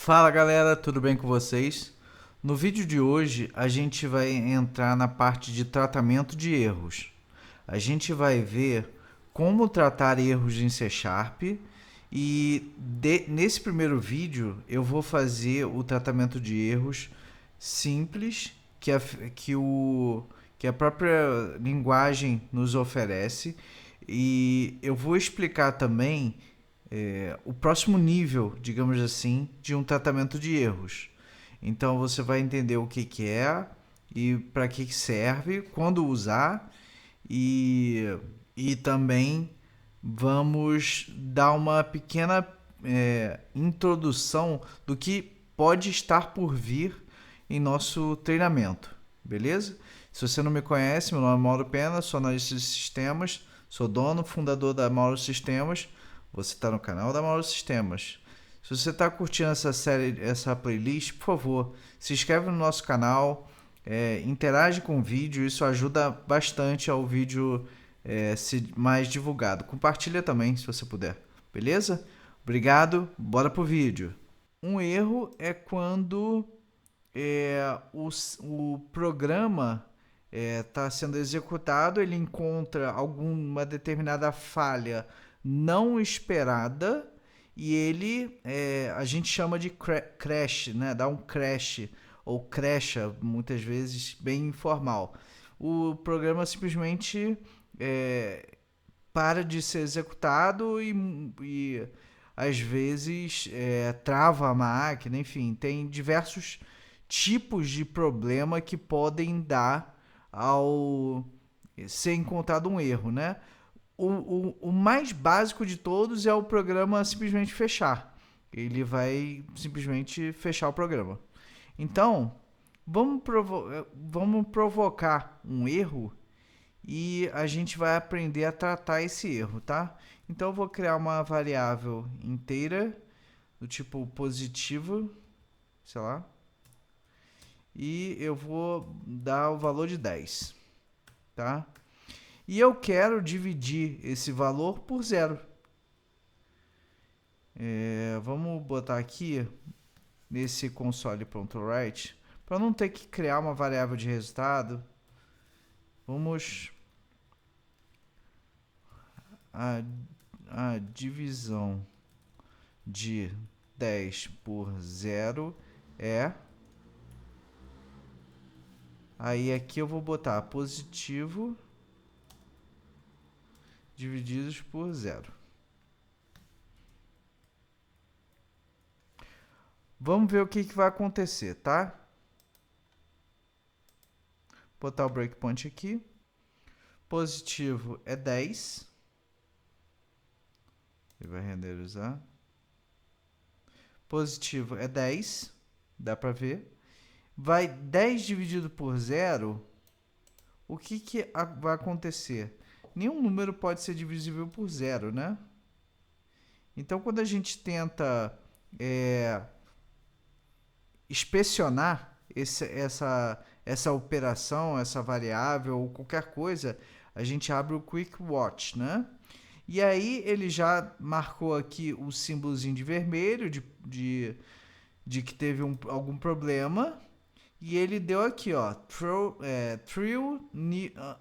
Fala galera, tudo bem com vocês? No vídeo de hoje a gente vai entrar na parte de tratamento de erros. A gente vai ver como tratar erros em C Sharp e nesse primeiro vídeo eu vou fazer o tratamento de erros simples que a própria linguagem nos oferece, e eu vou explicar também o próximo nível, digamos assim, de um tratamento de erros. Então você vai entender o que é e para que serve, quando usar, e, e também vamos dar uma pequena introdução do que pode estar por vir em nosso treinamento, beleza? Se você não me conhece, meu nome é Mauro Pena, sou analista de sistemas, sou dono, fundador da Mauro Sistemas. Você está no canal da Mauro Sistemas. Se você está curtindo essa série, essa playlist, por favor, se inscreve no nosso canal, interage com o vídeo, isso ajuda bastante ao vídeo ser mais divulgado. Compartilha também, se você puder, beleza? Obrigado, bora pro vídeo. Um erro é quando o programa está sendo executado, ele encontra alguma determinada falha não esperada e a gente chama de crash, né? Dá um crash ou crasha, muitas vezes bem informal. O programa simplesmente para de ser executado e às vezes trava a máquina, enfim, tem diversos tipos de problema que podem dar ao ser encontrado um erro, né? O mais básico de todos é o programa simplesmente fechar. Ele vai simplesmente fechar o programa. Então, vamos provocar um erro e a gente vai aprender a tratar esse erro, tá? Então, eu vou criar uma variável inteira do tipo positivo, sei lá, e eu vou dar o valor de 10, tá? E eu quero dividir esse valor por zero. Vamos botar aqui nesse console.write, para não ter que criar uma variável de resultado. Vamos a divisão de 10 por 0 é... Aí aqui eu vou botar positivo divididos por 0. Vamos ver o que vai acontecer, tá? Botar o breakpoint aqui. Positivo é 10. Ele vai renderizar. Positivo é 10. Dá pra ver. Vai 10 dividido por 0. O que vai acontecer? Nenhum número pode ser divisível por 0, né? Então, quando a gente tenta inspecionar essa operação, essa variável ou qualquer coisa, a gente abre o Quick Watch, né? E aí ele já marcou aqui o símbolozinho de vermelho de que teve algum problema. E ele deu aqui, ó, through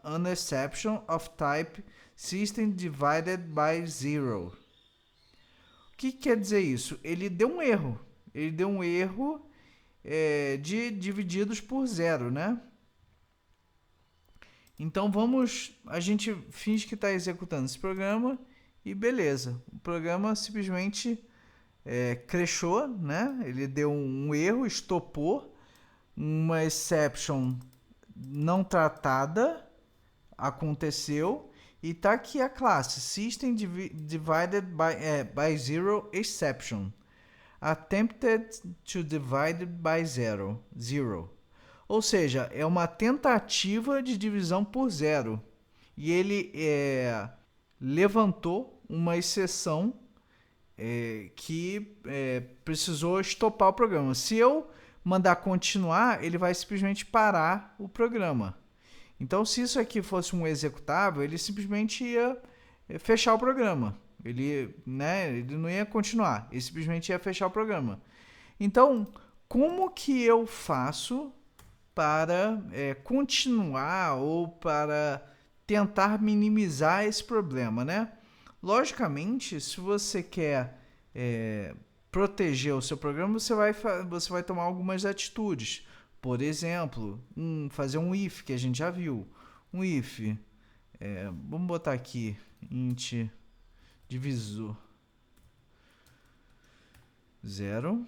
an exception of type system divided by zero. O que quer dizer isso? Ele deu um erro. Ele deu um erro de divididos por zero, né? Então a gente finge que está executando esse programa e beleza. O programa simplesmente crashou, né? Ele deu um erro, estopou, uma exception não tratada aconteceu e tá aqui a classe System Divided by Zero Exception. Attempted to divide by zero. Ou seja, é uma tentativa de divisão por zero. E ele levantou uma exceção que precisou estopar o programa. Se eu mandar continuar, ele vai simplesmente parar o programa. Então, se isso aqui fosse um executável, ele simplesmente ia fechar o programa. Ele não ia continuar, ele simplesmente ia fechar o programa. Então, como que eu faço para continuar ou para tentar minimizar esse problema, né? Logicamente, se você quer proteger o seu programa, você vai tomar algumas atitudes. Por exemplo, fazer um if, que a gente já viu. Um if, vamos botar aqui, int divisor 0.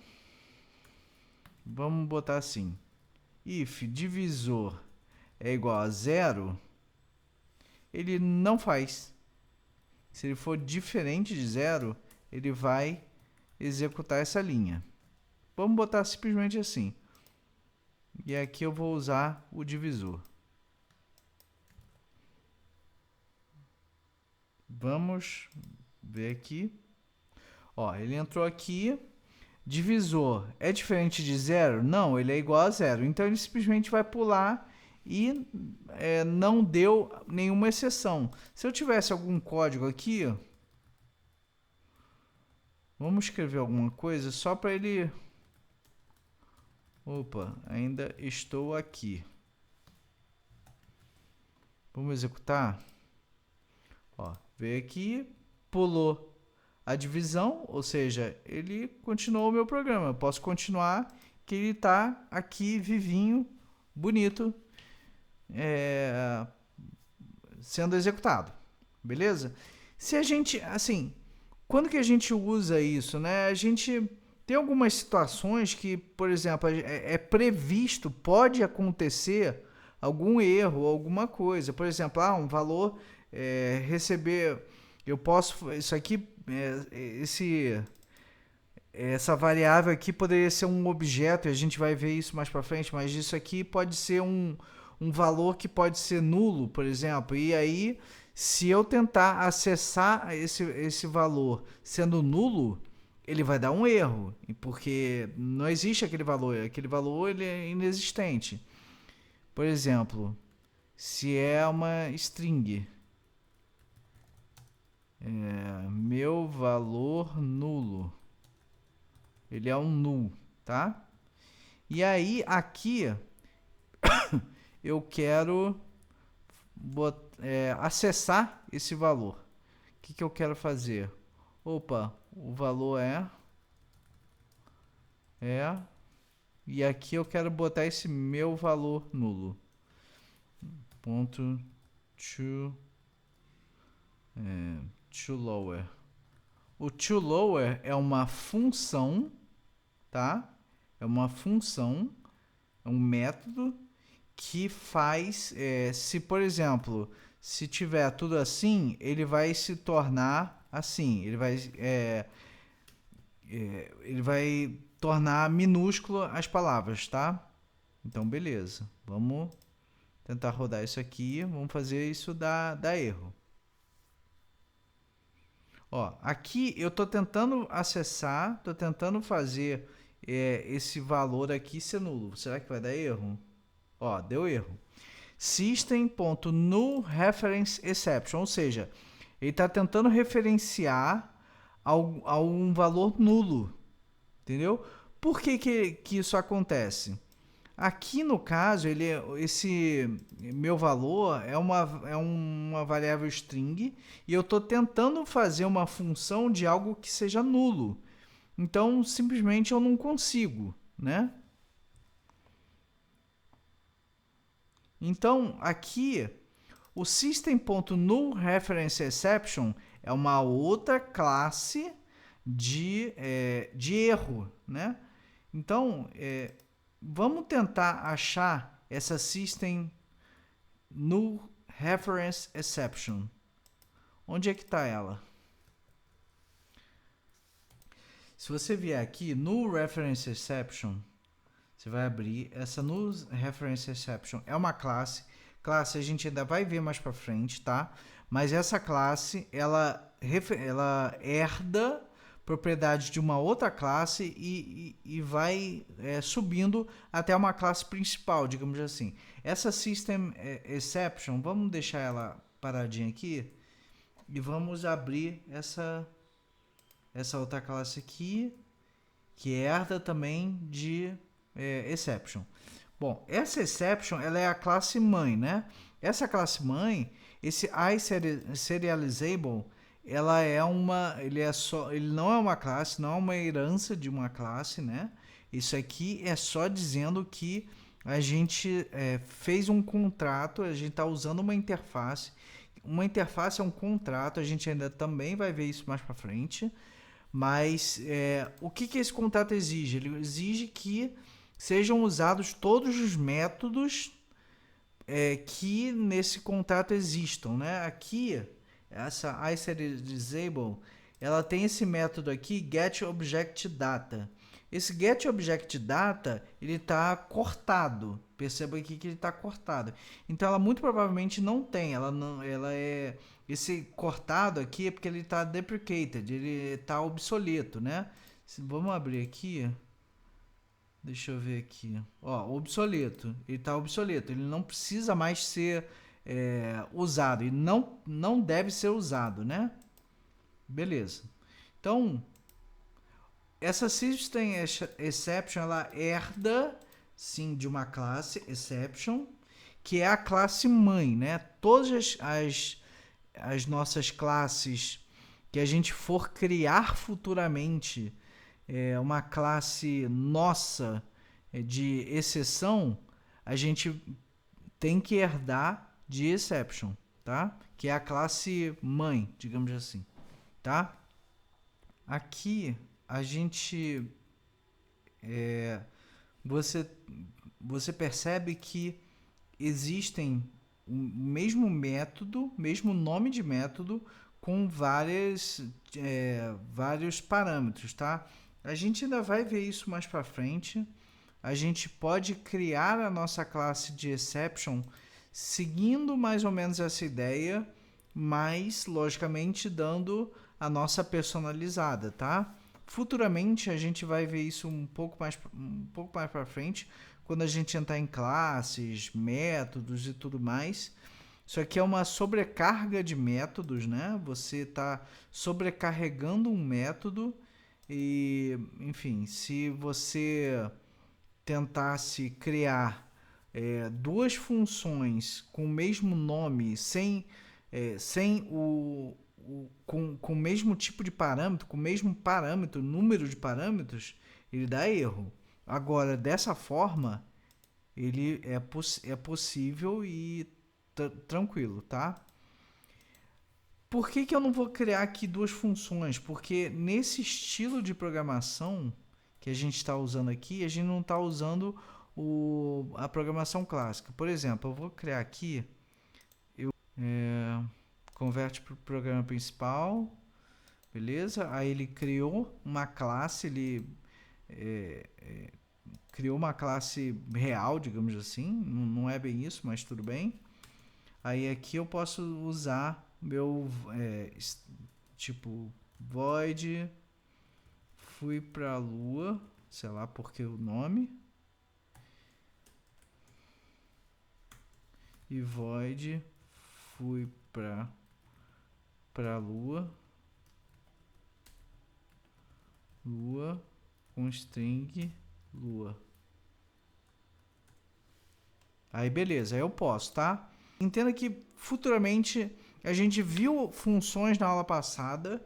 Vamos botar assim, if divisor é igual a 0, ele não faz. Se ele for diferente de 0, ele vai executar essa linha. Vamos botar simplesmente assim. E aqui eu vou usar o divisor. Vamos ver aqui. Ó, ele entrou aqui. Divisor é diferente de 0? Não, ele é igual a 0. Então ele simplesmente vai pular e não deu nenhuma exceção. Se eu tivesse algum código aqui, vamos escrever alguma coisa só para ele... Opa, ainda estou aqui. Vamos executar. Ó, veio aqui, pulou a divisão, ou seja, ele continuou o meu programa. Eu posso continuar que ele está aqui vivinho, bonito, sendo executado. Beleza? Se a gente, assim, quando que a gente usa isso, né? A gente tem algumas situações que, por exemplo, é previsto, pode acontecer algum erro, alguma coisa. Por exemplo, um valor receber, eu posso, isso aqui, essa variável aqui poderia ser um objeto, e a gente vai ver isso mais para frente, mas isso aqui pode ser um valor que pode ser nulo, por exemplo, e aí se eu tentar acessar esse valor sendo nulo, ele vai dar um erro, porque não existe aquele valor ele é inexistente. Por exemplo, se é uma string, meu valor nulo, ele é um null, tá? E aí aqui eu quero acessar esse valor. O que eu quero fazer? Opa, o valor e aqui eu quero botar esse meu valor nulo. Ponto to lower. O toLower é uma função, tá? É uma função, é um método que faz, se por exemplo, se tiver tudo assim, ele vai se tornar assim, ele vai tornar minúsculo as palavras, tá? Então, beleza. Vamos tentar rodar isso aqui, vamos fazer isso dar erro. Ó, aqui eu estou tentando acessar, estou tentando fazer esse valor aqui ser nulo. Será que vai dar erro? Ó, deu erro. System.nullReferenceException, ou seja, ele está tentando referenciar a um valor nulo, entendeu? Por que isso acontece? Aqui no caso, esse meu valor é uma variável string e eu estou tentando fazer uma função de algo que seja nulo. Então, simplesmente eu não consigo, né? Então, aqui, o System.nullReferenceException é uma outra classe de erro, né? Então, vamos tentar achar essa System.nullReferenceException. Onde é que está ela? Se você vier aqui, nullReferenceException, você vai abrir essa nullReferenceException. É uma classe a gente ainda vai ver mais para frente, tá? Mas essa classe, ela herda propriedades de uma outra classe e vai subindo até uma classe principal, digamos assim. Essa system.exception, vamos deixar ela paradinha aqui e vamos abrir essa outra classe aqui, que herda também de exception. Bom, essa exception ela é a classe mãe, né? Essa classe mãe, esse iSerializable, ele não é uma classe, não é uma herança de uma classe, né? Isso aqui é só dizendo que a gente fez um contrato, a gente está usando uma interface. Uma interface é um contrato, a gente ainda também vai ver isso mais para frente. Mas o que esse contrato exige? Ele exige que sejam usados todos os métodos que nesse contrato existam, né? Aqui, essa iSerializable, ela tem esse método aqui, getObjectData. Esse getObjectData, ele está cortado. Perceba aqui que ele está cortado. Então, ela muito provavelmente não tem. Esse cortado aqui é porque ele está deprecated, ele está obsoleto, né? Vamos abrir aqui. Deixa eu ver aqui. Ó, obsoleto. Ele está obsoleto. Ele não precisa mais ser usado. E não deve ser usado, né? Beleza. Então, essa System Exception, ela herda, sim, de uma classe Exception, que é a classe mãe, né? Todas as nossas classes que a gente for criar futuramente, uma classe nossa de exceção, a gente tem que herdar de exception, tá? Que é a classe mãe, digamos assim, tá? Aqui a gente você percebe que existem o mesmo método, mesmo nome de método com vários parâmetros, tá? A gente ainda vai ver isso mais para frente. A gente pode criar a nossa classe de exception seguindo mais ou menos essa ideia, mas logicamente dando a nossa personalizada, tá? Futuramente a gente vai ver isso um pouco mais para frente, quando a gente entrar em classes, métodos e tudo mais. Isso aqui é uma sobrecarga de métodos, né? Você está sobrecarregando um método e, enfim, se você tentasse criar duas funções com o mesmo nome, sem com o mesmo tipo de parâmetro, com o mesmo parâmetro, número de parâmetros, ele dá erro. Agora, dessa forma, ele é possível e tranquilo, tá? Por que eu não vou criar aqui duas funções? Porque nesse estilo de programação que a gente está usando aqui, a gente não está usando a programação clássica. Por exemplo, eu vou criar aqui, converte para o programa principal, beleza? Aí ele criou uma classe, ele criou uma classe real, digamos assim. Não é bem isso, mas tudo bem. Aí aqui eu posso usar meu tipo void fui para a lua, sei lá porque o nome, e void fui para a lua com string lua. Aí beleza, aí eu posso, tá? Entenda que futuramente a gente viu funções na aula passada,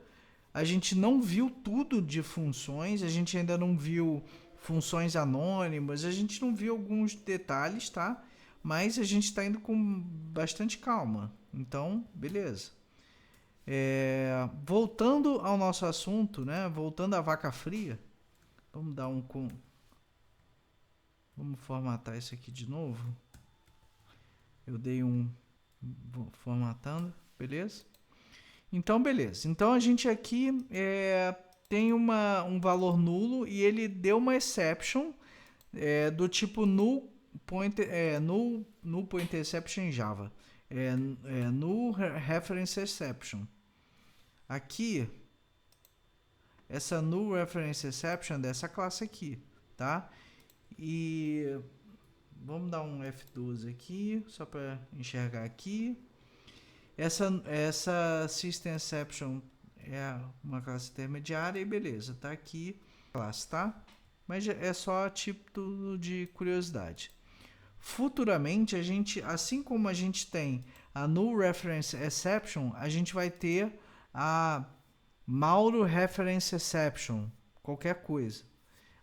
a gente não viu tudo de funções, a gente ainda não viu funções anônimas, a gente não viu alguns detalhes, tá? Mas a gente está indo com bastante calma. Então, beleza. Voltando ao nosso assunto, né? Voltando à vaca fria, vamos dar vamos formatar isso aqui de novo. Eu dei formatando, beleza? Então, beleza. Então, a gente aqui tem um valor nulo e ele deu uma exception do tipo null pointer exception em Java. Null reference exception. Aqui, essa null reference exception dessa classe aqui, tá? E vamos dar um F12 aqui, só para enxergar aqui. Essa System Exception é uma classe intermediária e beleza, tá aqui classe, tá? Mas é só tipo de curiosidade. Futuramente, a gente, assim como a gente tem a Null Reference Exception, a gente vai ter a Mauro Reference Exception, qualquer coisa.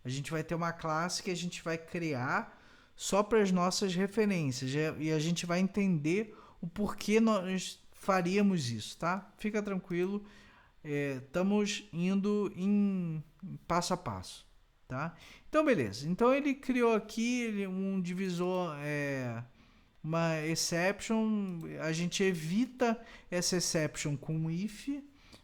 A gente vai ter uma classe que a gente vai criar só para as nossas referências e a gente vai entender o porquê nós faríamos isso, tá? Fica tranquilo, estamos indo em passo a passo, tá? Então, beleza. Então, ele criou aqui um divisor, uma exception. A gente evita essa exception com if,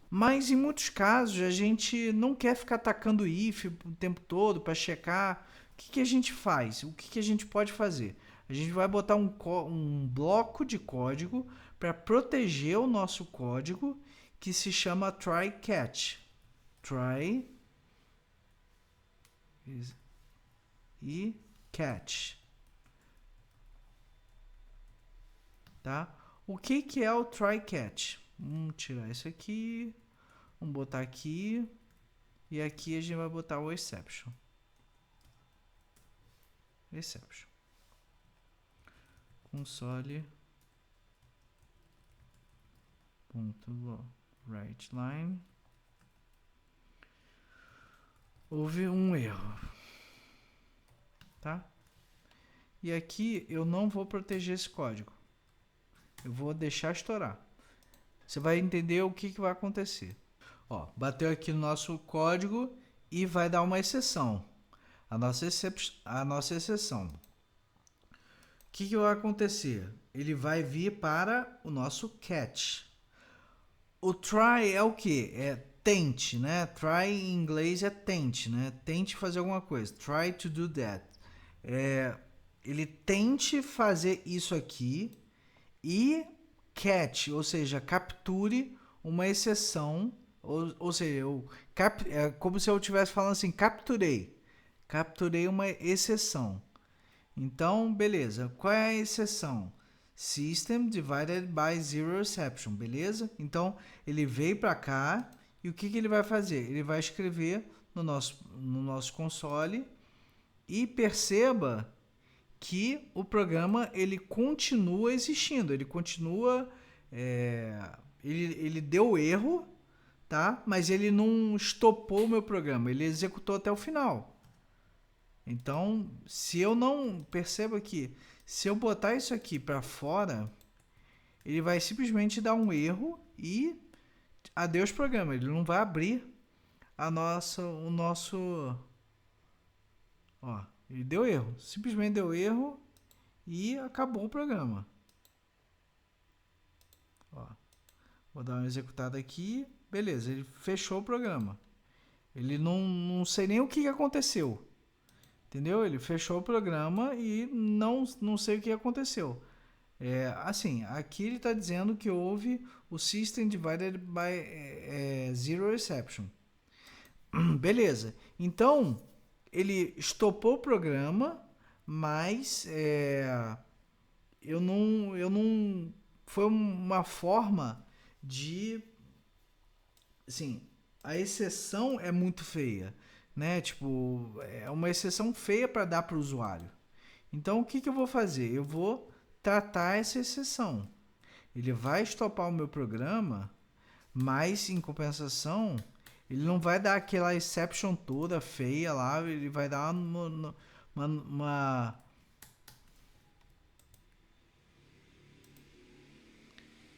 mas em muitos casos a gente não quer ficar atacando if o tempo todo para checar. O que a gente faz? O que a gente pode fazer? A gente vai botar um bloco de código para proteger o nosso código que se chama try catch. Try e catch. Tá? O que é o try catch? Vamos tirar isso aqui. Vamos botar aqui. E aqui a gente vai botar o exception. Exception. Console. Write line. Houve um erro. Tá? E aqui eu não vou proteger esse código. Eu vou deixar estourar. Você vai entender o que vai acontecer. Ó, bateu aqui no nosso código e vai dar uma exceção. A nossa exceção. O que vai acontecer? Ele vai vir para o nosso catch. O try é o que? É tente, né? Try em inglês é tente, né? Tente fazer alguma coisa. Try to do that. Ele tente fazer isso aqui e catch, ou seja, capture uma exceção, ou seja, é como se eu estivesse falando assim, capturei uma exceção. Então, beleza, qual é a exceção? System divided by zero exception, beleza? Então, ele veio para cá e o que ele vai fazer? Ele vai escrever no nosso console e perceba que o programa ele continua existindo, ele continua, ele deu erro, tá? Mas ele não estopou o meu programa, ele executou até o final. Então, se eu não percebo aqui, se eu botar isso aqui para fora, ele vai simplesmente dar um erro e adeus programa, ele não vai abrir o nosso, ó, ele deu erro, simplesmente deu erro e acabou o programa. Ó, vou dar uma executada aqui, beleza, ele fechou o programa. Ele não sei nem o que aconteceu. Entendeu? Ele fechou o programa e não sei o que aconteceu. Assim, aqui ele está dizendo que houve o System Divided by Zero Exception. Beleza. Então, ele estopou o programa, mas eu não foi uma forma de, assim, a exceção é muito feia, né? Tipo, é uma exceção feia para dar para o usuário. Então, o que eu vou fazer? Eu vou tratar essa exceção. Ele vai estopar o meu programa, mas em compensação, ele não vai dar aquela exception toda feia lá, ele vai dar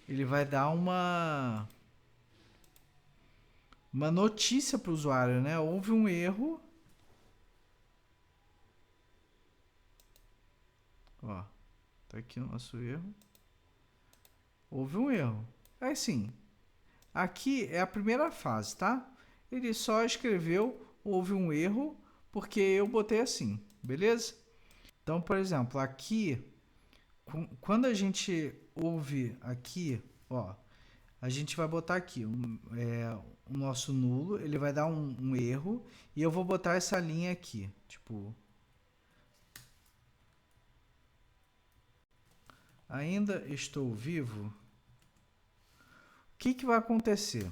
ele vai dar uma notícia para o usuário, né? Houve um erro. Ó, tá aqui o nosso erro. Houve um erro. É assim, aqui é a primeira fase, tá? Ele só escreveu houve um erro porque eu botei assim, beleza? Então, por exemplo, aqui, quando a gente ouve aqui, ó, a gente vai botar aqui o nosso nulo, ele vai dar um erro e eu vou botar essa linha aqui, tipo, ainda estou vivo. O que vai acontecer?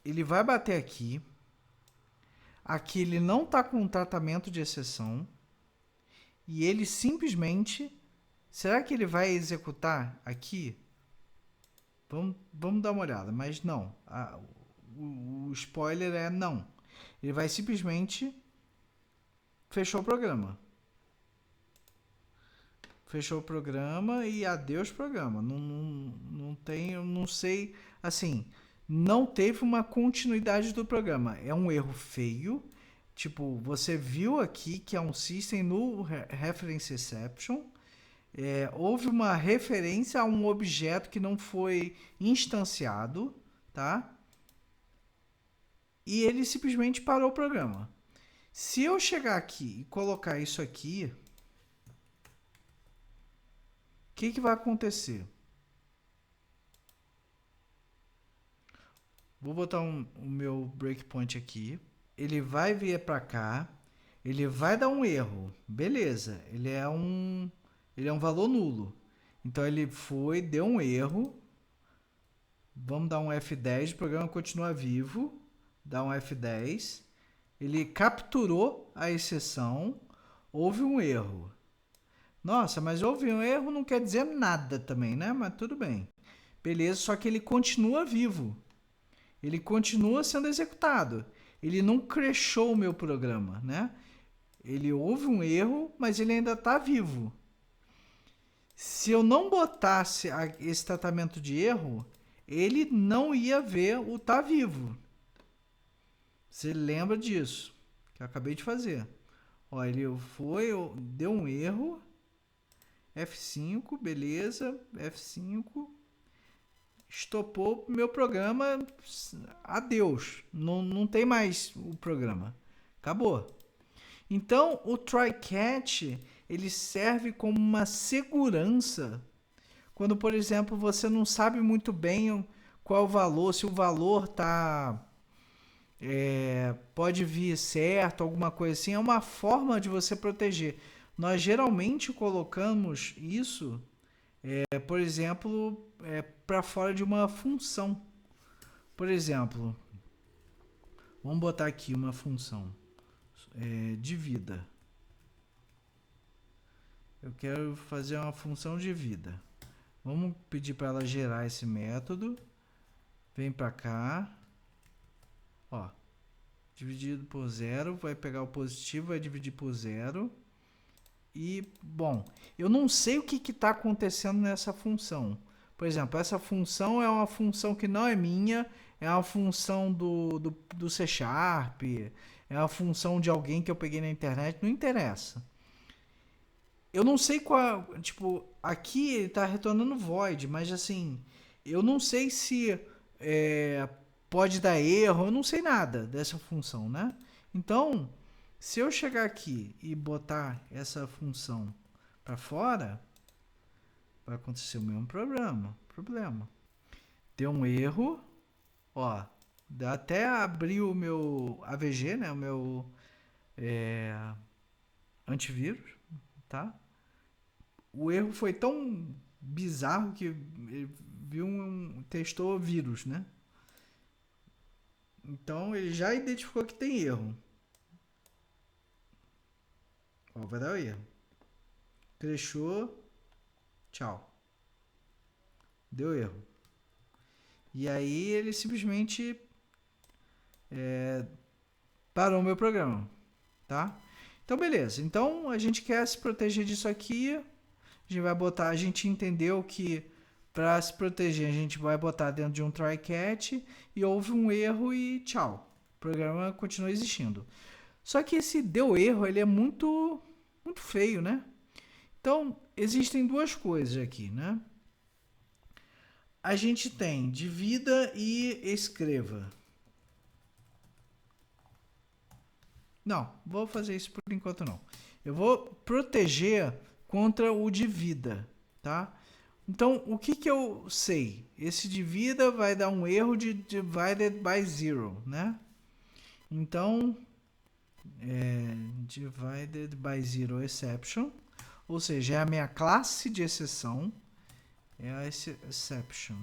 Ele vai bater aqui, aqui ele não está com tratamento de exceção e ele simplesmente... Será que ele vai executar aqui? Vamos dar uma olhada, mas não. O spoiler é não. Ele vai simplesmente... Fechou o programa. Fechou o programa e adeus programa. Não tem, eu não sei, assim, não teve uma continuidade do programa. É um erro feio. Tipo, você viu aqui que é um system no reference exception. Houve uma referência a um objeto que não foi instanciado, tá? E ele simplesmente parou o programa. Se eu chegar aqui e colocar isso aqui, o que vai acontecer? Vou botar o meu breakpoint aqui. Ele vai vir para cá. Ele vai dar um erro. Beleza. Ele é um valor nulo. Então ele deu um erro. Vamos dar um F10. O programa continua vivo. Dá um F10. Ele capturou a exceção. Houve um erro. Nossa, mas houve um erro não quer dizer nada também, né? Mas tudo bem. Beleza, só que ele continua vivo. Ele continua sendo executado. Ele não crashou o meu programa, né? Ele houve um erro, mas ele ainda está vivo. Se eu não botasse esse tratamento de erro, ele não ia ver o tá vivo. Você lembra disso? Que eu acabei de fazer. Ó, ele deu um erro. F5, beleza. F5. Estopou meu programa. Adeus. Não tem mais o programa. Acabou. Então, o try-catch, ele serve como uma segurança. Quando, por exemplo, você não sabe muito bem qual o valor, se o valor pode vir certo, alguma coisa assim, é uma forma de você proteger. Nós geralmente colocamos isso, por exemplo, para fora de uma função. Por exemplo, vamos botar aqui uma função de vida. Eu quero fazer uma função de vida. Vamos pedir para ela gerar esse método. Vem para cá. Ó, dividido por zero, vai pegar o positivo, vai dividir por zero. E, bom, eu não sei o que está acontecendo nessa função. Por exemplo, essa função é uma função que não é minha, é uma função do C Sharp, é uma função de alguém que eu peguei na internet, não interessa. Eu não sei qual, tipo, aqui ele está retornando void, mas assim, eu não sei se pode dar erro, eu não sei nada dessa função, né? Então, se eu chegar aqui e botar essa função para fora, vai acontecer o mesmo problema. Deu um erro, ó, até abrir o meu AVG, né, o meu antivírus, tá? O erro foi tão bizarro que ele testou vírus, né? Então ele já identificou que tem erro. Ó, vai dar o erro. Crashou. Tchau. Deu erro. E aí ele simplesmente parou o meu programa, tá? Então beleza. Então a gente quer se proteger disso aqui. A gente vai botar, a gente entendeu que para se proteger a gente vai botar dentro de um try-catch e houve um erro e tchau. O programa continua existindo. Só que esse deu erro, ele é muito feio, né? Então, existem duas coisas aqui, né? A gente tem divida e escreva. Não, vou fazer isso por enquanto não. Eu vou proteger contra o divida, tá? Então, o que eu sei? Esse divida vai dar um erro de divided by zero, né? Então, divided by zero exception, ou seja, é a minha classe de exceção, é a exception.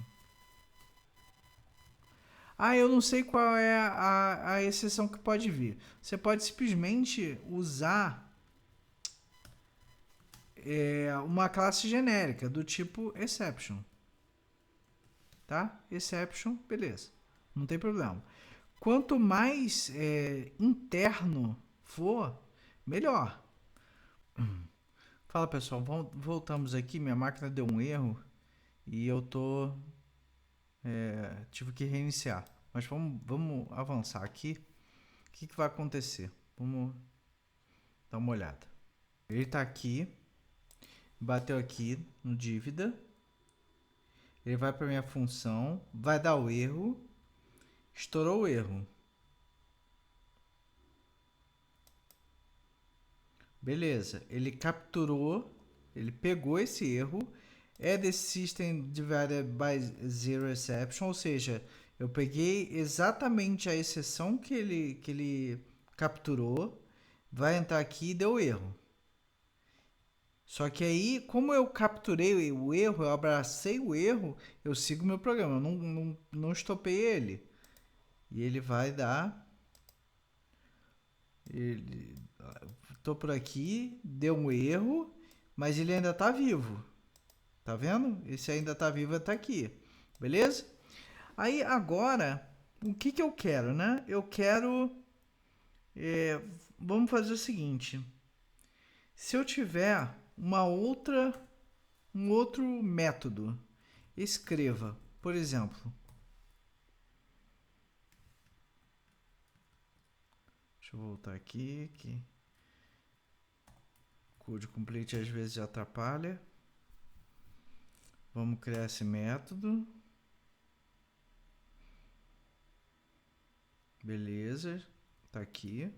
Ah, eu não sei qual é a exceção que pode vir. Você pode simplesmente usar uma classe genérica do tipo exception, tá? Exception, beleza, não tem problema. Quanto mais interno for, melhor. Fala pessoal, voltamos aqui. Minha máquina deu um erro e eu tive que reiniciar. Mas vamos avançar aqui. O que vai acontecer? Vamos dar uma olhada. Ele está aqui, bateu aqui no dívida. Ele vai para minha função, vai dar o erro, estourou o erro. Beleza, ele capturou, ele pegou esse erro, add system divided by zero exception, ou seja, eu peguei exatamente a exceção que ele capturou, vai entrar aqui e deu erro. Só que aí, como eu capturei o erro, eu abracei o erro, eu sigo meu programa, eu não estopei ele. E ele vai dar... Tô por aqui, deu um erro, mas ele ainda tá vivo. Tá vendo? Esse ainda tá vivo até aqui. Beleza? Aí agora, o que eu quero, né? Eu quero... vamos fazer o seguinte. Se eu tiver um outro método, escreva, por exemplo... Deixa eu voltar aqui, que code complete às vezes atrapalha. Vamos criar esse método. Beleza, tá aqui.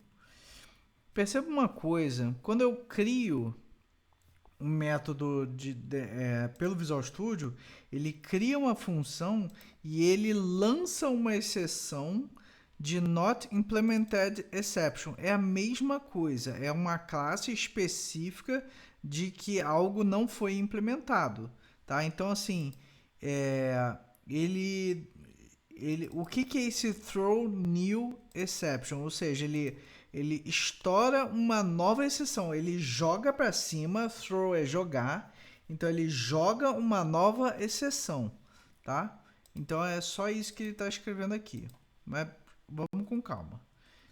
Perceba uma coisa, quando eu crio um método pelo Visual Studio, ele cria uma função e ele lança uma exceção de Not Implemented Exception. É a mesma coisa, é uma classe específica de que algo não foi implementado, tá? Então, assim, o que é esse Throw New Exception? Ou seja, ele estoura uma nova exceção, ele joga para cima, throw é jogar, então ele joga uma nova exceção, tá? Então é só isso que ele está escrevendo aqui, mas vamos com calma.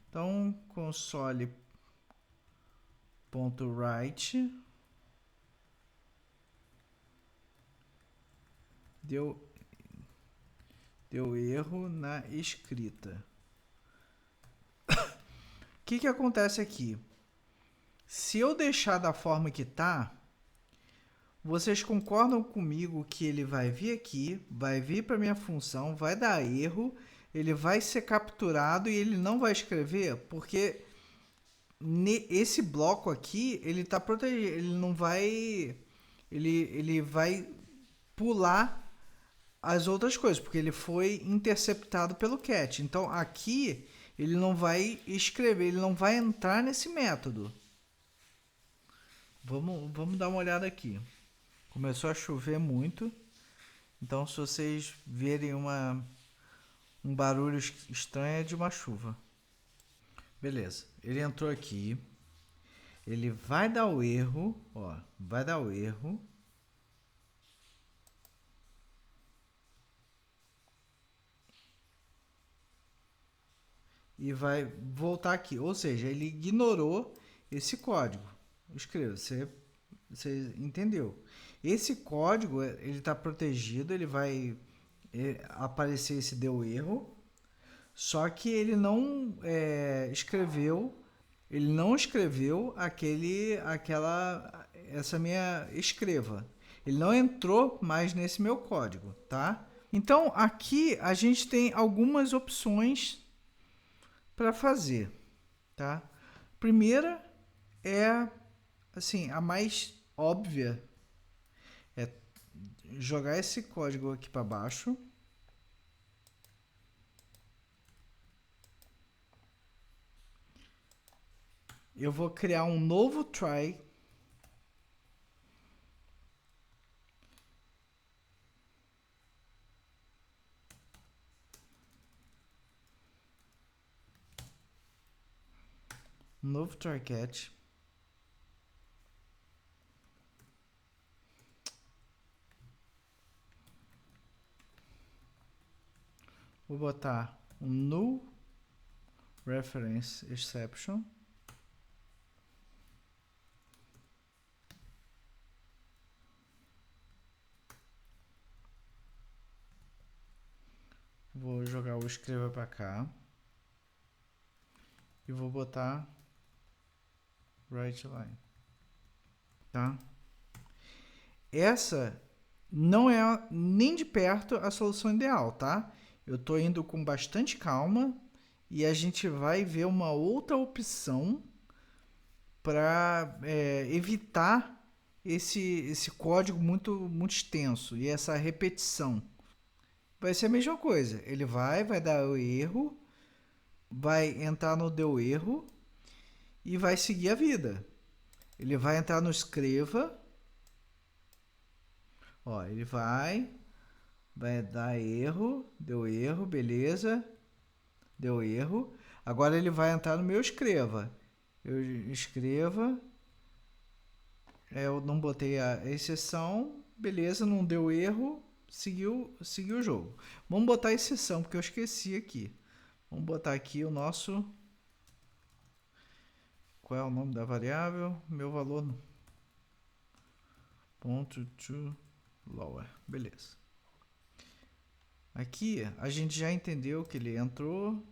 Então console.write deu erro na escrita. O que acontece aqui? Se eu deixar da forma que tá, vocês concordam comigo que ele vai vir aqui, vai vir para minha função, vai dar erro, ele vai ser capturado e ele não vai escrever, porque esse bloco aqui, ele está protegido, ele não vai... Ele vai pular as outras coisas, porque ele foi interceptado pelo cat. Então aqui ele não vai escrever, ele não vai entrar nesse método. Vamos dar uma olhada aqui. Começou a chover muito, então se vocês verem um barulho estranho é de uma chuva. Beleza, ele entrou aqui, ele vai dar o erro, ó, vai dar o erro. E vai voltar aqui, ou seja, ele ignorou esse código. Escreva, você entendeu? Esse código ele está protegido, ele vai aparecer esse deu erro, só que ele não escreveu, essa minha escreva. Ele não entrou mais nesse meu código, tá? Então aqui a gente tem algumas opções para fazer, tá? Primeira é assim, a mais óbvia é jogar esse código aqui para baixo. Eu vou criar um novo try. um novo try catch. Vou botar um null reference exception. Vou jogar o escreva para cá. E vou botar writeLine. Tá? Essa não é nem de perto a solução ideal, tá? Eu estou indo com bastante calma e a gente vai ver uma outra opção para evitar esse código muito extenso e essa repetição. Vai ser a mesma coisa. Ele vai dar o erro, vai entrar no deu erro e vai seguir a vida. Ele vai entrar no escreva. Ó, ele vai dar erro, deu erro, beleza, deu erro. Agora ele vai entrar no meu escreva. Eu escreva, eu não botei a exceção, beleza, não deu erro, seguiu o jogo. Vamos botar a exceção, porque eu esqueci aqui. Vamos botar aqui o nosso... Qual é o nome da variável? Meu valor... Ponto to lower, beleza. Aqui a gente já entendeu que ele entrou.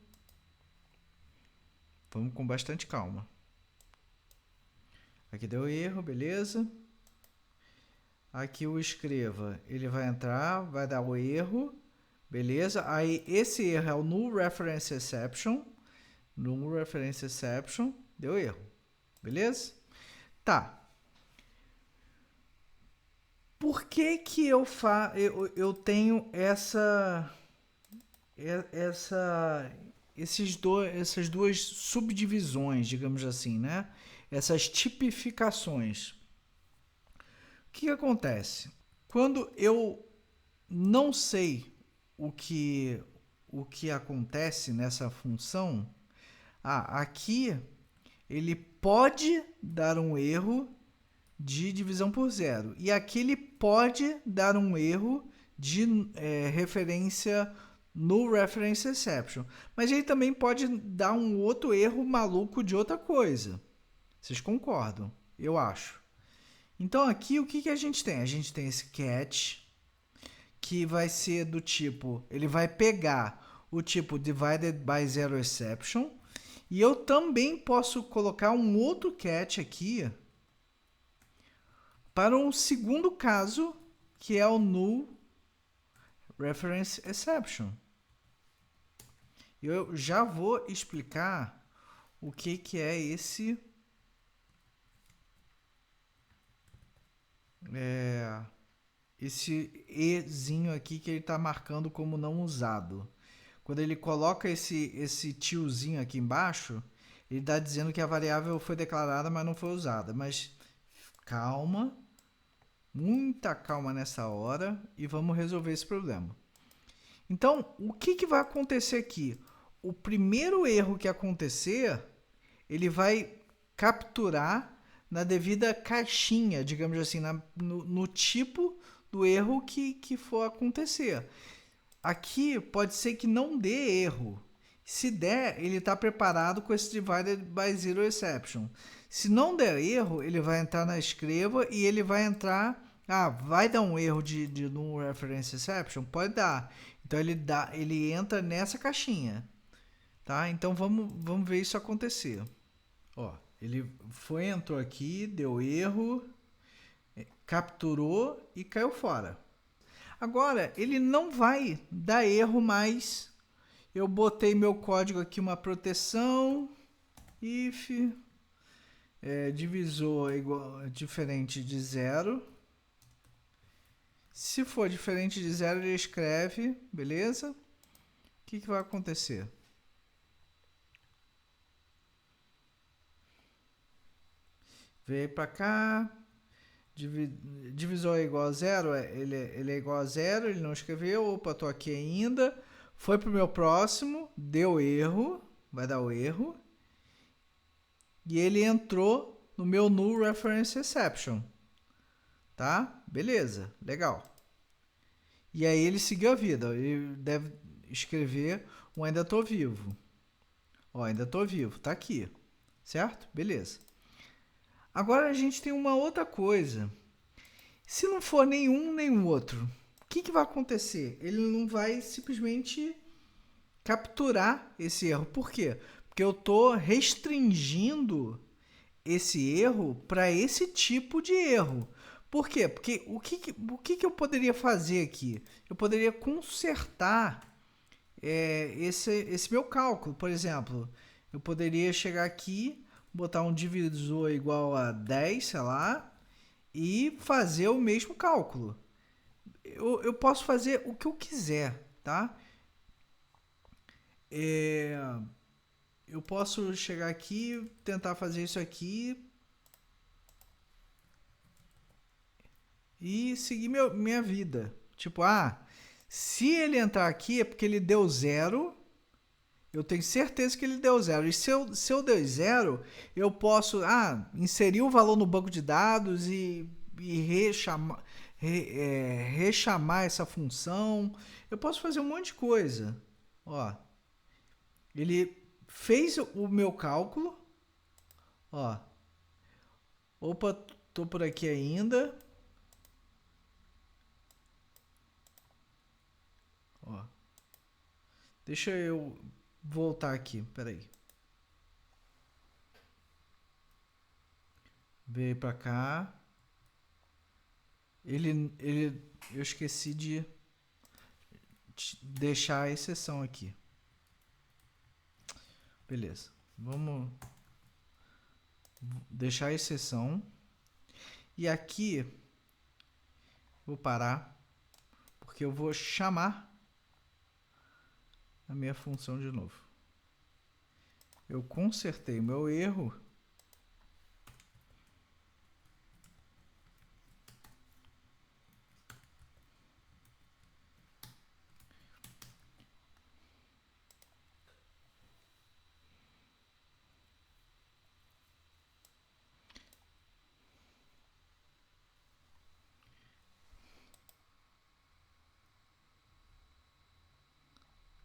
Vamos com bastante calma. Aqui deu erro, beleza. Aqui o escreva, ele vai entrar, vai dar o erro, beleza. Aí esse erro é o null reference exception. Null reference exception, deu erro, beleza? Tá. Por que que eu tenho essas duas subdivisões, digamos assim, né? Essas tipificações. O que acontece? Quando eu não sei o que acontece nessa função, aqui ele pode dar um erro de divisão por zero. E aqui ele pode dar um erro de referência no reference exception. Mas ele também pode dar um outro erro maluco de outra coisa. Vocês concordam? Eu acho. Então aqui o que a gente tem? A gente tem esse catch, que vai ser do tipo... Ele vai pegar o tipo divided by zero exception. E eu também posso colocar um outro catch aqui para um segundo caso, que é o null reference exception. Eu já vou explicar o que é esse ezinho aqui que ele está marcando como não usado. Quando ele coloca esse tiozinho aqui embaixo, ele está dizendo que a variável foi declarada, mas não foi usada. Mas calma. Muita calma nessa hora e vamos resolver esse problema. Então, o que vai acontecer aqui? O primeiro erro que acontecer, ele vai capturar na devida caixinha, digamos assim, no tipo do erro que for acontecer. Aqui pode ser que não dê erro. Se der, ele está preparado com esse divided by zero exception. Se não der erro, ele vai entrar na escreva e ele vai entrar... vai dar um erro de null reference exception? Pode dar. Então ele entra nessa caixinha. Tá? Então vamos ver isso acontecer. Ó, ele entrou aqui, deu erro, capturou e caiu fora. Agora, ele não vai dar erro mais. Eu botei meu código aqui, uma proteção, if divisor igual, diferente de zero. Se for diferente de zero, ele escreve, beleza? O que vai acontecer? Veio para cá, divisor é igual a zero, ele é igual a zero, ele não escreveu, opa, tô aqui ainda. Foi pro meu próximo, deu erro, vai dar o erro. e ele entrou no meu null reference exception, tá? Beleza, legal. E aí ele seguiu a vida. Ele deve escrever um ainda tô vivo. Ó, ainda tô vivo, tá aqui. Certo? Beleza. Agora a gente tem uma outra coisa. Se não for nenhum nem o outro, o que vai acontecer? Ele não vai simplesmente capturar esse erro. Por quê? Porque eu estou restringindo esse erro para esse tipo de erro. Por quê? Porque o que eu poderia fazer aqui? Eu poderia consertar esse meu cálculo. Por exemplo, eu poderia chegar aqui, botar um divisor igual a 10, sei lá, e fazer o mesmo cálculo. Eu posso fazer o que eu quiser, tá? É, eu posso chegar aqui, tentar fazer isso aqui e seguir minha vida. Tipo, se ele entrar aqui é porque ele deu zero. Eu tenho certeza que ele deu zero. E se eu der zero, eu posso inserir o valor no banco de dados e rechamar essa função. Eu posso fazer um monte de coisa. Ó, ele fez o meu cálculo. Ó, opa, tô por aqui ainda. Ó, deixa eu voltar aqui, peraí. Veio pra cá. Eu esqueci de deixar a exceção aqui. Beleza. Vamos deixar a exceção. E aqui vou parar porque eu vou chamar a minha função de novo. Eu consertei o meu erro.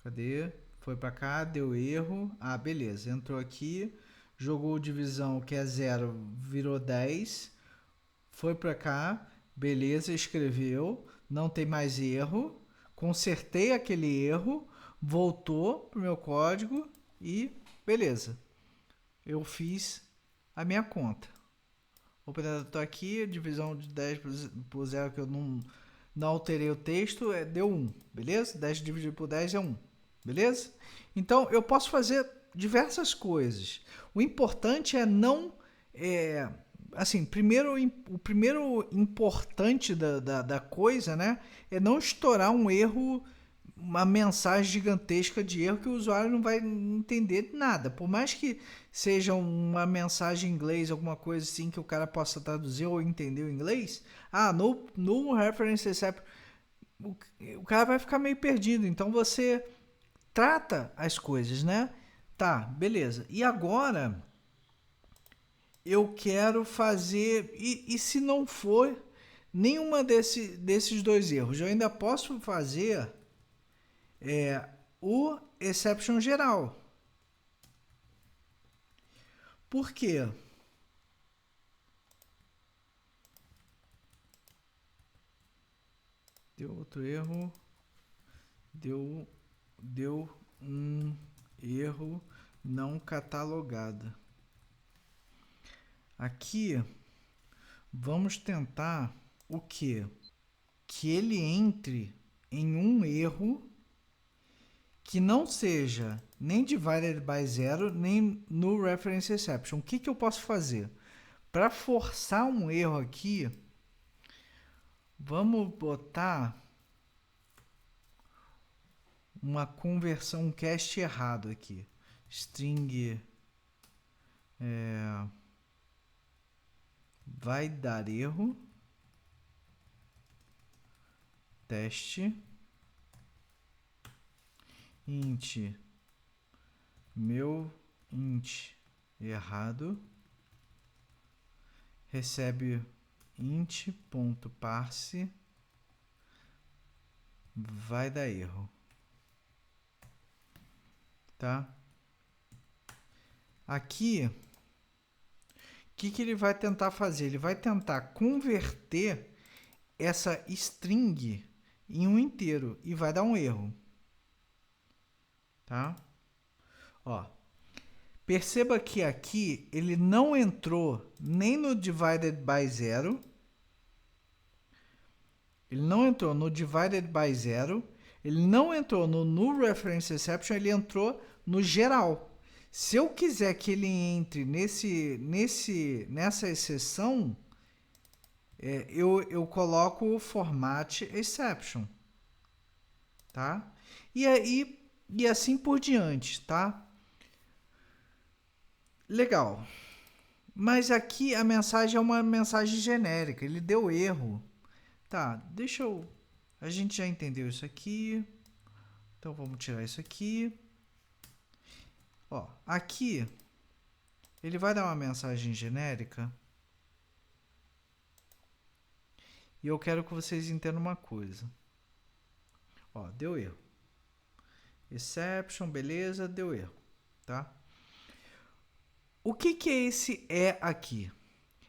Cadê? Foi para cá, deu erro. Beleza. Entrou aqui, jogou divisão que é 0, virou 10. Foi para cá, beleza, escreveu. Não tem mais erro. Consertei aquele erro, voltou pro meu código e beleza. Eu fiz a minha conta. O operador está aqui, divisão de 10 por 0 que eu não alterei o texto, deu 1, beleza? 10 dividido por 10 é 1, beleza? Então eu posso fazer diversas coisas. O importante é não. Assim, o primeiro importante da coisa, né, é não estourar um erro, uma mensagem gigantesca de erro que o usuário não vai entender nada. Por mais que seja uma mensagem em inglês, alguma coisa assim que o cara possa traduzir ou entender o inglês, no reference exception, o cara vai ficar meio perdido. Então você trata as coisas, né? Tá, beleza. E agora eu quero fazer. E se não for nenhuma desses dois erros, eu ainda posso fazer o exception geral. Por quê? Deu outro erro. Deu um erro não catalogado. Aqui vamos tentar o quê? Que ele entre em um erro que não seja nem divided by zero, nem no reference exception. O que eu posso fazer? Para forçar um erro aqui, vamos botar uma conversão, um cast errado aqui. String vai dar erro. Teste. Int. Meu int errado. recebe int.parse, vai dar erro, tá? Aqui, o que ele vai tentar fazer? Ele vai tentar converter essa string em um inteiro e vai dar um erro, tá? Ó, perceba que aqui ele não entrou nem no divided by zero, ele não entrou no divided by zero, ele não entrou no null reference exception, ele entrou no geral. Se eu quiser que ele entre nessa exceção, eu coloco o format exception, tá? E assim por diante, tá? Legal. Mas aqui a mensagem é uma mensagem genérica, ele deu erro. Tá, a gente já entendeu isso aqui. Então vamos tirar isso aqui. Ó, aqui ele vai dar uma mensagem genérica. E eu quero que vocês entendam uma coisa. Ó, deu erro. Exception, beleza, deu erro, tá? O que é esse aqui?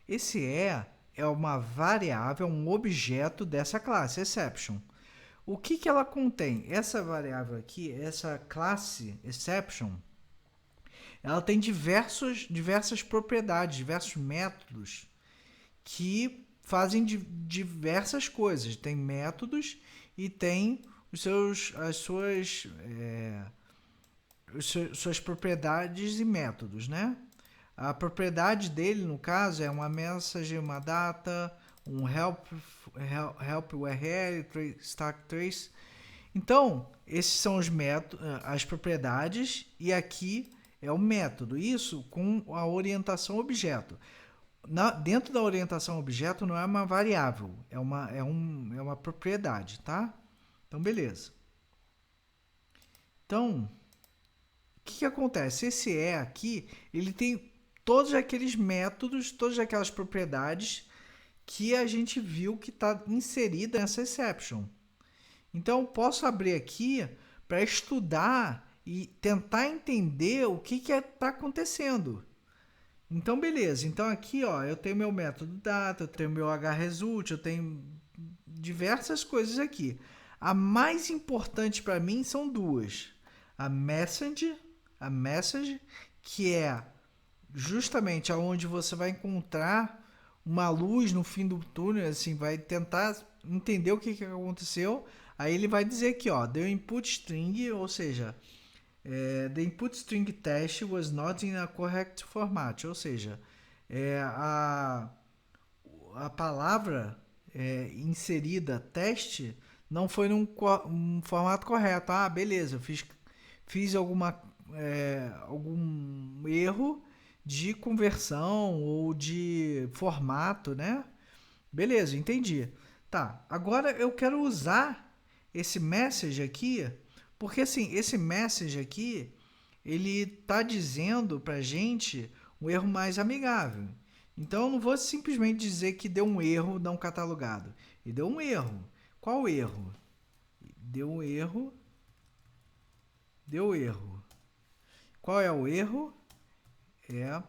Esse é uma variável, um objeto dessa classe, exception. O que ela contém? Essa variável aqui, essa classe exception, ela tem diversas propriedades, diversos métodos que fazem diversas coisas. Tem métodos e tem suas propriedades e métodos, né? A propriedade dele, no caso, é uma message, uma data, um help URL, stack trace. Então, esses são os métodos, as propriedades, e aqui é o método. Isso com a orientação objeto. Dentro da orientação objeto não é uma variável, é uma propriedade, tá? Então, beleza. Então, o que acontece? Esse aqui, ele tem todos aqueles métodos, todas aquelas propriedades que a gente viu que está inserida nessa exception. Então, posso abrir aqui para estudar e tentar entender o que está acontecendo. Então, beleza. Então, aqui ó, eu tenho meu método data, eu tenho meu hresult, eu tenho diversas coisas aqui. A mais importante para mim são duas. A message, que é justamente aonde você vai encontrar uma luz no fim do túnel, assim, vai tentar entender o que aconteceu. Aí ele vai dizer aqui, ó, the input string, ou seja, the input string test was not in a correct format, ou seja, a palavra inserida teste não foi num formato correto. Ah, beleza, eu fiz algum erro de conversão ou de formato, né? Beleza, entendi. Tá, agora eu quero usar esse message aqui, porque assim, esse message aqui, ele tá dizendo pra gente um erro mais amigável. Então eu não vou simplesmente dizer que deu um erro não catalogado. E deu um erro. Qual erro? Deu um erro. Deu erro. Qual é o erro? É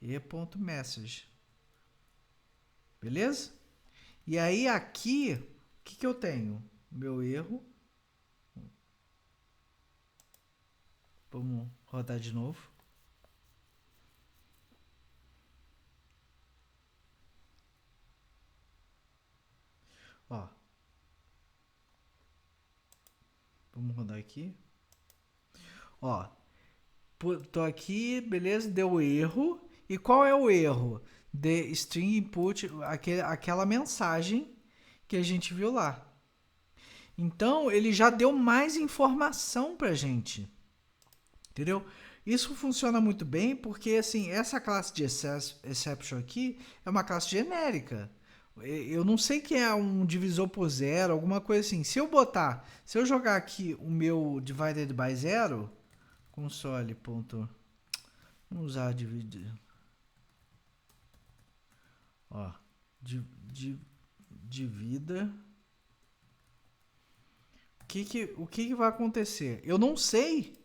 e.message. Beleza? E aí aqui, o que eu tenho? Meu erro. Vamos rodar de novo. Ó. Vamos rodar aqui. Ó. Tô aqui, beleza, deu erro. E qual é o erro? The string input, aquela mensagem que a gente viu lá. Então, ele já deu mais informação pra gente. Entendeu? Isso funciona muito bem porque, assim, essa classe de exception aqui é uma classe genérica. Eu não sei que é um divisor por zero, alguma coisa assim. Se eu jogar aqui o meu divided by zero, console. Vamos usar dividir. Ó, divida. O que vai acontecer? Eu não sei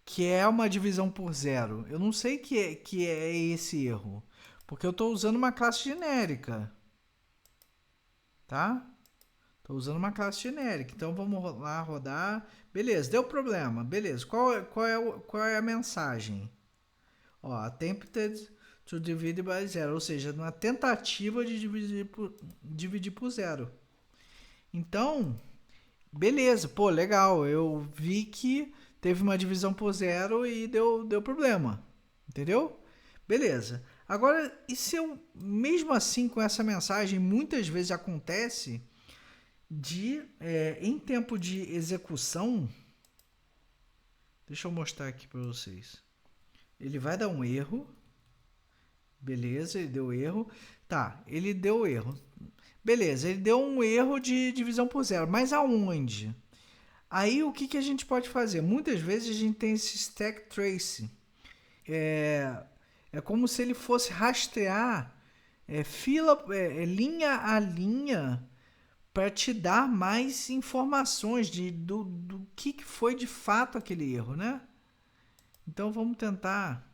que é uma divisão por zero. Eu não sei que é esse erro. Porque eu estou usando uma classe genérica. Tá? Estou usando uma classe genérica. Então vamos lá rodar. Beleza, deu problema. Beleza. Qual é a mensagem? Ó, attempted to divide by zero. Ou seja, uma tentativa de dividir por zero. Então, beleza. Pô, legal. Eu vi que teve uma divisão por zero e deu problema. Entendeu? Beleza. Agora, e se eu, mesmo assim, com essa mensagem, muitas vezes acontece em tempo de execução. Deixa eu mostrar aqui para vocês. Ele vai dar um erro. Beleza, ele deu erro. Tá, ele deu erro. Beleza, ele deu um erro de divisão por zero. Mas aonde? Aí o que a gente pode fazer? Muitas vezes a gente tem esse stack trace. É como se ele fosse rastrear linha a linha para te dar mais informações do que foi de fato aquele erro, né? Então vamos tentar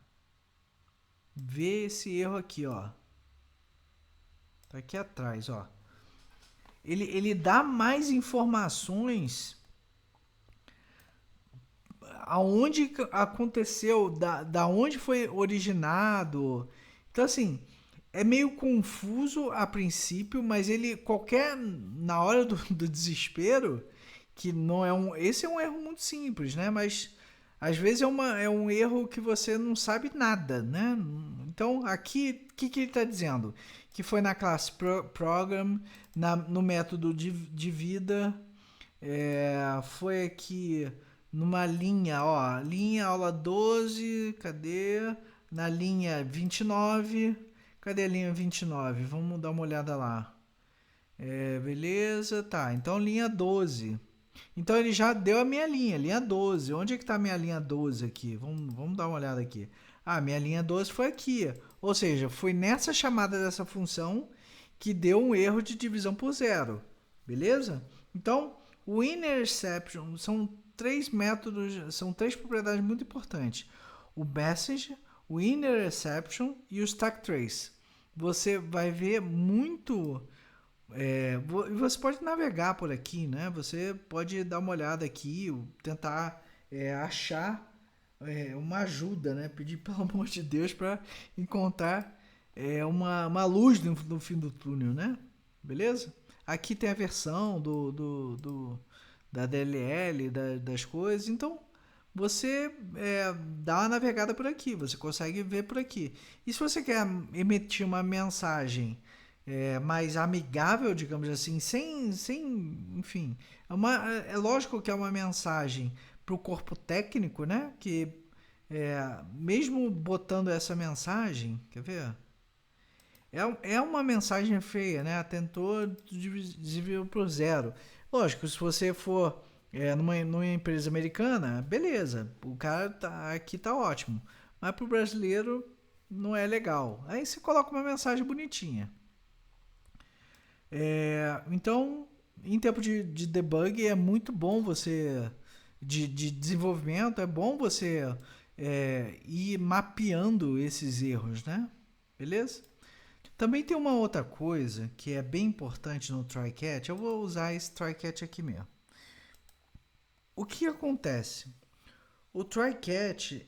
ver esse erro aqui, ó. Tá aqui atrás, ó. Ele dá mais informações aonde aconteceu, da onde foi originado. Então, assim, é meio confuso a princípio, mas na hora do desespero, que não é esse é um erro muito simples, né? Mas às vezes é um erro que você não sabe nada, né? Então, aqui, o que ele está dizendo? Que foi na classe program, no método divida, foi aqui numa linha, ó, linha aula 12, cadê? Na linha 29, cadê a linha 29? Vamos dar uma olhada lá. Beleza, tá, então linha 12. Então ele já deu a minha linha 12. Onde é que está a minha linha 12 aqui? Vamos dar uma olhada aqui. Ah, minha linha 12 foi aqui. Ou seja, foi nessa chamada dessa função que deu um erro de divisão por zero. Beleza? Então, o interception são três métodos, são três propriedades muito importantes. O message, o interception e o stack trace. Você vai ver muito... você pode navegar por aqui, né? Você pode dar uma olhada aqui, tentar achar uma ajuda, né? Pedir pelo amor de Deus para encontrar uma luz no fim do túnel, né? Beleza? Aqui tem a versão da DLL, das coisas. Então, você dá uma navegada por aqui, você consegue ver por aqui. E se você quer emitir uma mensagem mais amigável, digamos assim, enfim, é lógico que é uma mensagem para o corpo técnico, né? Que mesmo botando essa mensagem, quer ver? É uma mensagem feia, né? Tentou dividir por zero. Lógico, se você for numa empresa americana, beleza, o cara aqui tá ótimo. Mas pro brasileiro não é legal. Aí você coloca uma mensagem bonitinha. Então, em tempo de debug é muito bom você... De desenvolvimento, é bom você ir mapeando esses erros, né? Beleza? Também tem uma outra coisa que é bem importante no try-catch. Eu vou usar esse try-catch aqui mesmo. O que acontece? O try-catch,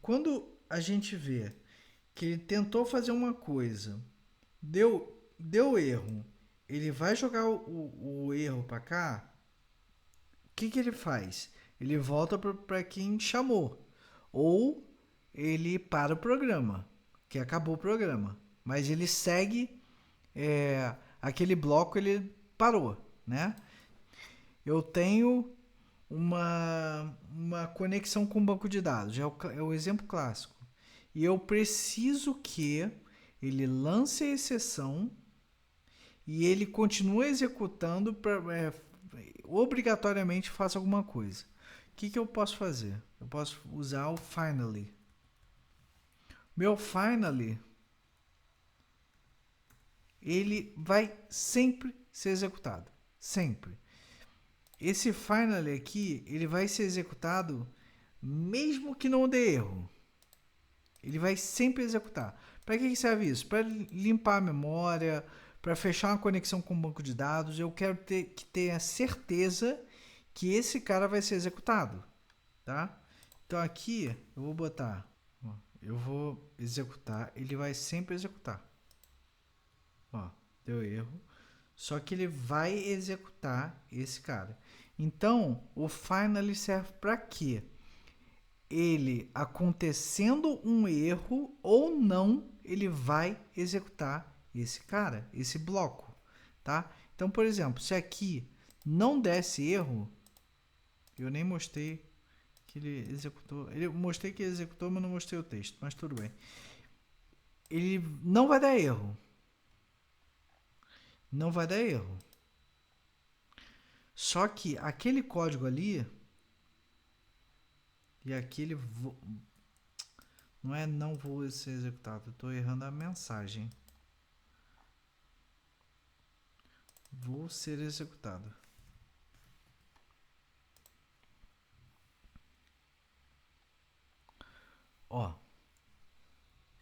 quando a gente vê que ele tentou fazer uma coisa, deu erro, ele vai jogar o erro para cá, o que ele faz? Ele volta para quem chamou. Ou ele para o programa, que acabou o programa. Mas ele segue aquele bloco, ele parou, né? Eu tenho uma conexão com o banco de dados, é o exemplo clássico. E eu preciso que ele lance a exceção e ele continue executando obrigatoriamente faça alguma coisa. O que eu posso fazer? Eu posso usar o finally. Meu finally ele vai sempre ser executado. Sempre. Esse finally aqui, ele vai ser executado mesmo que não dê erro. Ele vai sempre executar. Para que serve isso? Para limpar a memória, para fechar uma conexão com o banco de dados. Eu quero que tenha certeza que esse cara vai ser executado. Tá? Então aqui eu vou botar, eu vou executar, ele vai sempre executar. Ó, deu erro. Só que ele vai executar esse cara. Então, o finally serve para quê? Ele acontecendo um erro ou não, ele vai executar esse cara, esse bloco, tá? Então, por exemplo, se aqui não desse erro, eu nem mostrei que ele executou. Eu mostrei que ele executou, mas não mostrei o texto, mas tudo bem. Ele não vai dar erro. Não vai dar erro. Só que aquele código ali e aquele não vou ser executado, estou errando a mensagem. Vou ser executado. Ó,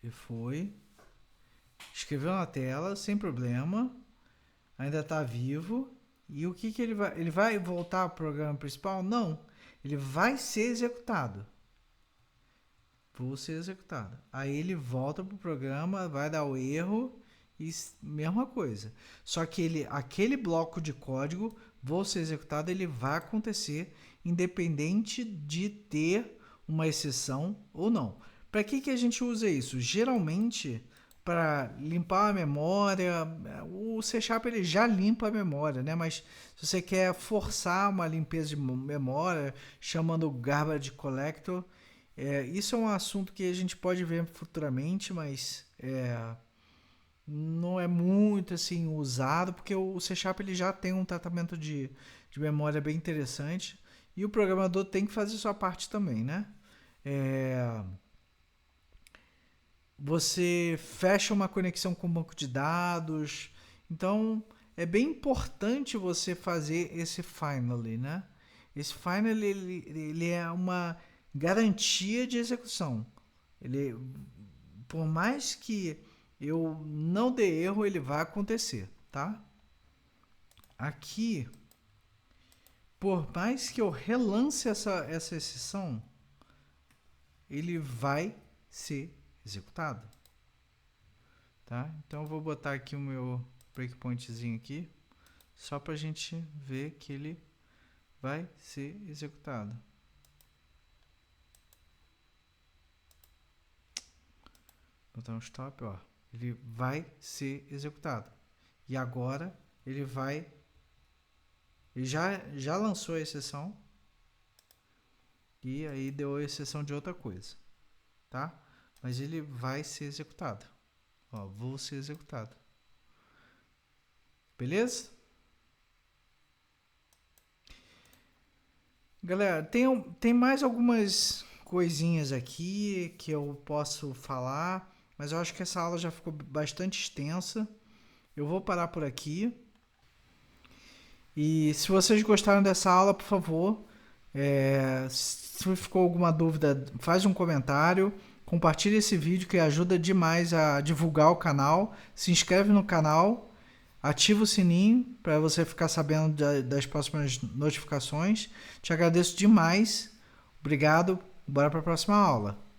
ele foi, escreveu na tela sem problema, ainda está vivo. E o que ele vai? Ele vai voltar ao programa principal? Não. Ele vai ser executado. Vou ser executado. Aí ele volta para o programa, vai dar o erro e mesma coisa. Só que aquele bloco de código, vou ser executado, ele vai acontecer independente de ter uma exceção ou não. Para que a gente usa isso? Geralmente para limpar a memória. O C# ele já limpa a memória, né? Mas se você quer forçar uma limpeza de memória, chamando o garbage collector, isso é um assunto que a gente pode ver futuramente, mas não é muito assim usado, porque o C# ele já tem um tratamento de memória bem interessante e o programador tem que fazer sua parte também, né? Você fecha uma conexão com o banco de dados. Então, é bem importante você fazer esse finally, né? Esse finally, ele é uma garantia de execução. Por mais que eu não dê erro, ele vai acontecer, tá? Aqui, por mais que eu relance essa exceção, ele vai ser executado, tá? Então eu vou botar aqui o meu breakpointzinho aqui, só para a gente ver que ele vai ser executado. Botar um stop, ó. Ele vai ser executado. E agora ele já lançou a exceção e aí deu a exceção de outra coisa, tá? Mas ele vai ser executado. Ó, vou ser executado. Beleza? Galera, tem mais algumas coisinhas aqui que eu posso falar, mas eu acho que essa aula já ficou bastante extensa. Eu vou parar por aqui. E se vocês gostaram dessa aula, por favor, se ficou alguma dúvida, faz um comentário. Compartilhe esse vídeo que ajuda demais a divulgar o canal. Se inscreve no canal, ativa o sininho para você ficar sabendo das próximas notificações. Te agradeço demais. Obrigado. Bora para a próxima aula.